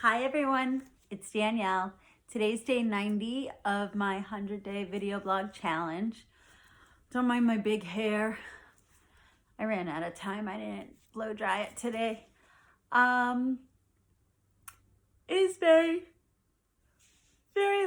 Hi everyone, it's Danielle. Today's day 90 of my 100-day video blog challenge. Don't mind my big hair. I ran out of time. I didn't blow dry it today. It is very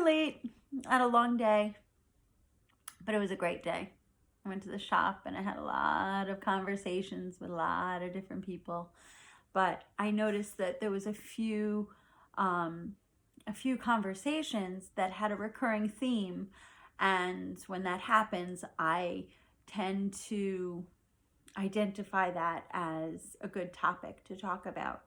late. I had a long day, but it was a great day. I went to the shop and I had a lot of conversations with a lot of different people. But I noticed that there was a few conversations that had a recurring theme, and when that happens, I tend to identify that as a good topic to talk about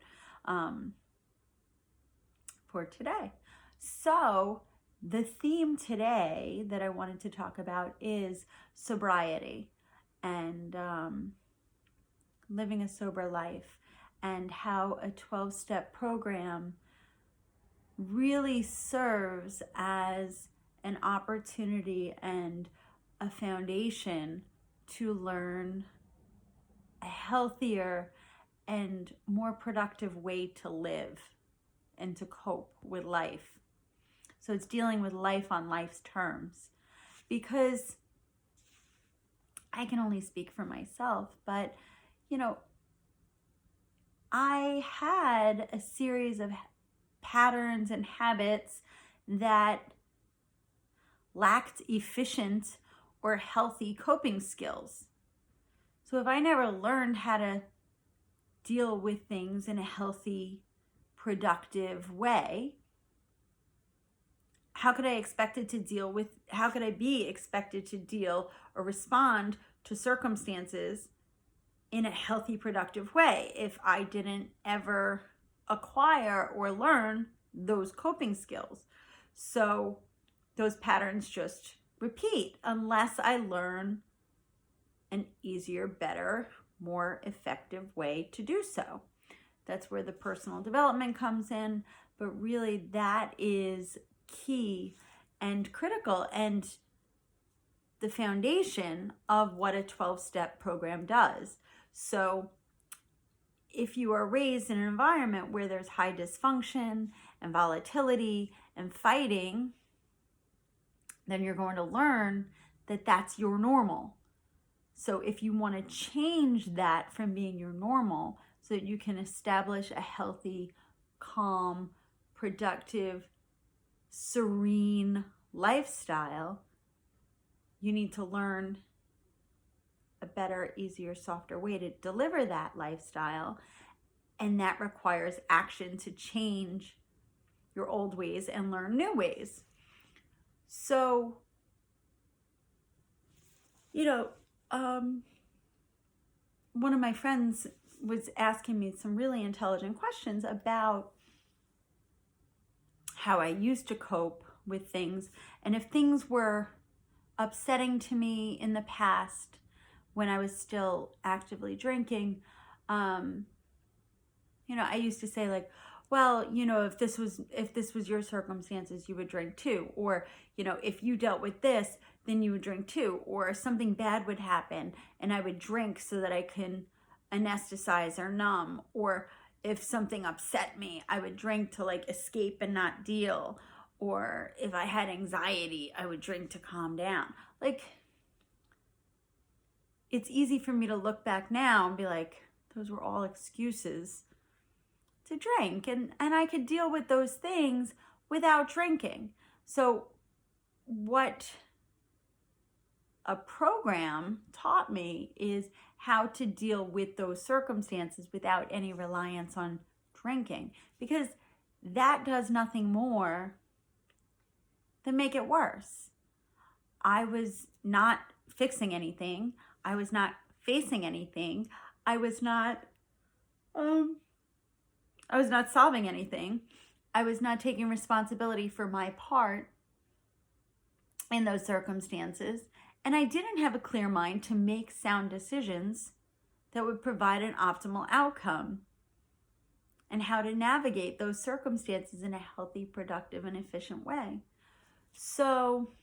for today. So the theme today that I wanted to talk about is sobriety and living a sober life, and how a 12-step program really serves as an opportunity and a foundation to learn a healthier and more productive way to live and to cope with life. So it's dealing with life on life's terms, because I can only speak for myself, but I had a series of patterns and habits that lacked efficient or healthy coping skills. So if I never learned how to deal with things in a healthy, productive way, how could I be expected to deal or respond to circumstances in a healthy, productive way if I didn't ever acquire or learn those coping skills? So those patterns just repeat unless I learn an easier, better, more effective way to do so. That's where the personal development comes in, but really that is key and critical and the foundation of what a 12-step program does. So if you are raised in an environment where there's high dysfunction and volatility and fighting, then you're going to learn that that's your normal. So if you want to change that from being your normal so that you can establish a healthy, calm, productive, serene lifestyle, you need to learn a better, easier, softer way to deliver that lifestyle. And that requires action to change your old ways and learn new ways. So, one of my friends was asking me some really intelligent questions about how I used to cope with things, and if things were upsetting to me in the past when I was still actively drinking, I used to say like, well, if this was your circumstances, you would drink too. Or, if you dealt with this, then you would drink too. Or something bad would happen and I would drink so that I can anesthetize or numb. Or if something upset me, I would drink to like escape and not deal. Or if I had anxiety, I would drink to calm down. Like, it's easy for me to look back now and be like, those were all excuses to drink, and I could deal with those things without drinking. So what a program taught me is how to deal with those circumstances without any reliance on drinking, because that does nothing more than make it worse. I was not fixing anything. I was not facing anything. I was not solving anything. I was not taking responsibility for my part in those circumstances. And I didn't have a clear mind to make sound decisions that would provide an optimal outcome and how to navigate those circumstances in a healthy, productive, and efficient way. So,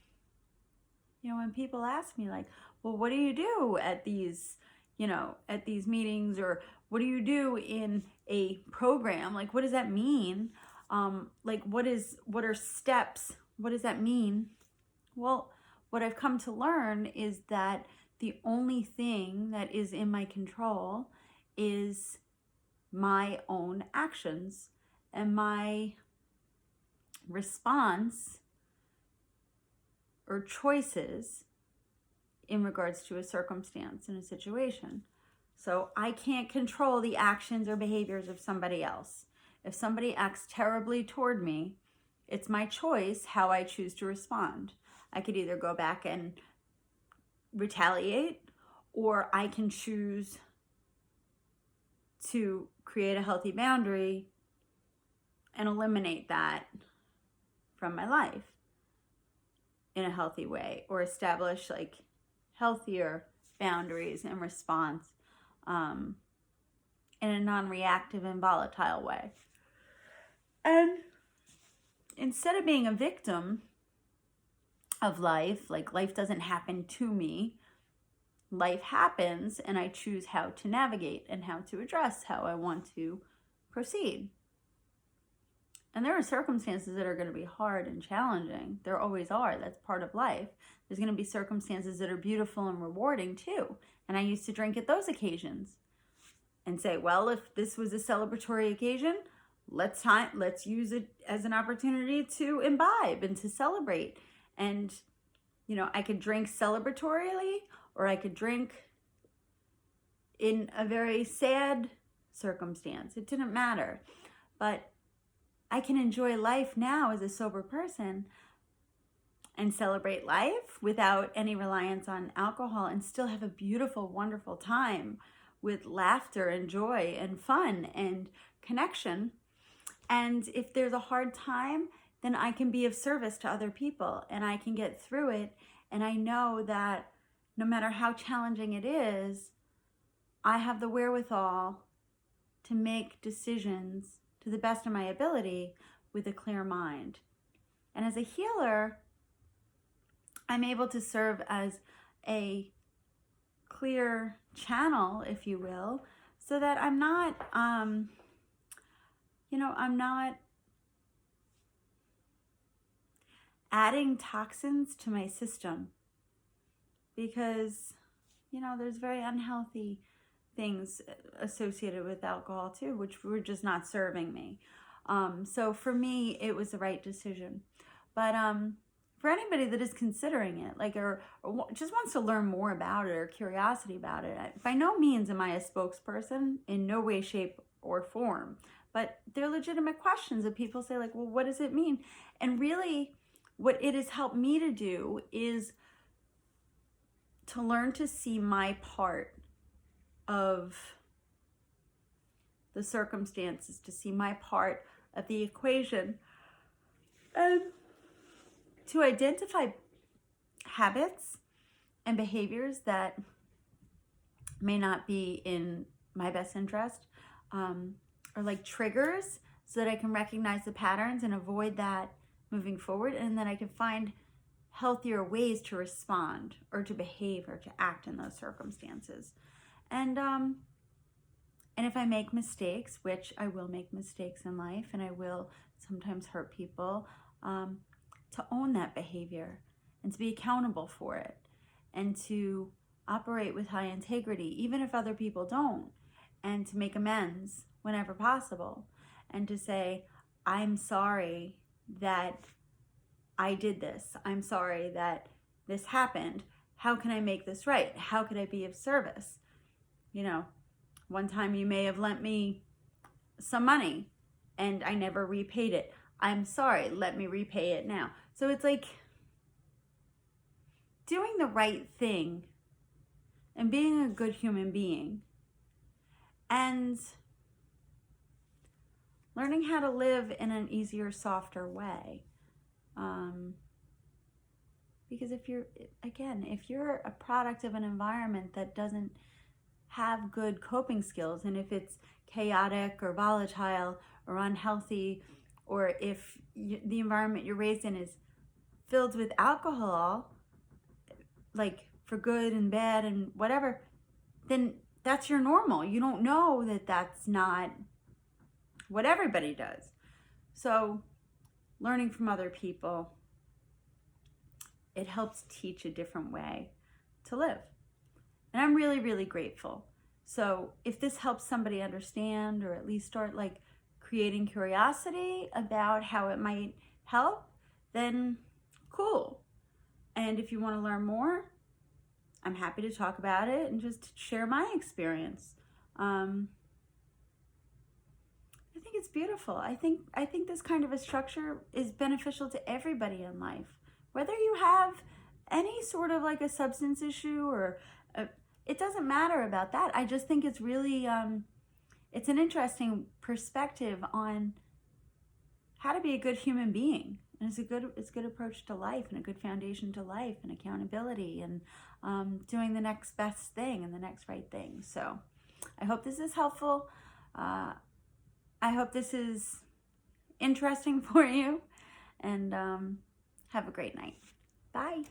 when people ask me like, well, what do you do at these meetings, or what do you do in a program? Like, what does that mean? Like, what are steps? What does that mean? Well, what I've come to learn is that the only thing that is in my control is my own actions and my response or choices in regards to a circumstance and a situation. So I can't control the actions or behaviors of somebody else. If somebody acts terribly toward me, it's my choice how I choose to respond. I could either go back and retaliate, or I can choose to create a healthy boundary and eliminate that from my life in a healthy way, or establish like healthier boundaries in response in a non-reactive and volatile way. And instead of being a victim of life, like life doesn't happen to me, life happens, and I choose how to navigate and how to address how I want to proceed. And there are circumstances that are going to be hard and challenging. There always are. That's part of life. There's going to be circumstances that are beautiful and rewarding too. And I used to drink at those occasions and say, well, if this was a celebratory occasion, let's use it as an opportunity to imbibe and to celebrate. And, you know, I could drink celebratorily, or I could drink in a very sad circumstance. It didn't matter. But I can enjoy life now as a sober person and celebrate life without any reliance on alcohol and still have a beautiful, wonderful time with laughter and joy and fun and connection. And if there's a hard time, then I can be of service to other people and I can get through it. And I know that no matter how challenging it is, I have the wherewithal to make decisions to the best of my ability with a clear mind. And as a healer, I'm able to serve as a clear channel, if you will, so that I'm not, I'm not adding toxins to my system, because, there's very unhealthy things associated with alcohol too, which were just not serving me. So for me, it was the right decision. But for anybody that is considering it, or just wants to learn more about it or curiosity about it, by no means am I a spokesperson, in no way, shape, or form. But they're legitimate questions that people say, well, what does it mean? And really, what it has helped me to do is to learn to see my part of the circumstances, to see my part of the equation, and to identify habits and behaviors that may not be in my best interest, or like triggers, so that I can recognize the patterns and avoid that moving forward, and then I can find healthier ways to respond or to behave or to act in those circumstances. And if I make mistakes, which I will make mistakes in life, and I will sometimes hurt people, to own that behavior and to be accountable for it, and to operate with high integrity, even if other people don't, and to make amends whenever possible, and to say, I'm sorry that I did this. I'm sorry that this happened. How can I make this right? How could I be of service? One time you may have lent me some money and I never repaid it. I'm sorry, let me repay it now. So it's like doing the right thing and being a good human being and learning how to live in an easier, softer way. Because if you're a product of an environment that doesn't have good coping skills, and if it's chaotic or volatile or unhealthy, or if the environment you're raised in is filled with alcohol, for good and bad and whatever, then that's your normal. You don't know that that's not what everybody does. So learning from other people, it helps teach a different way to live. And I'm really, really grateful. So if this helps somebody understand, or at least start like creating curiosity about how it might help, then cool. And if you want to learn more, I'm happy to talk about it and just share my experience. I think it's beautiful. I think this kind of a structure is beneficial to everybody in life. Whether you have any sort of like a substance issue or it doesn't matter about that. I just think it's really, it's an interesting perspective on how to be a good human being. And it's a good approach to life and a good foundation to life and accountability and doing the next best thing and the next right thing. So I hope this is helpful. I hope this is interesting for you, and have a great night. Bye.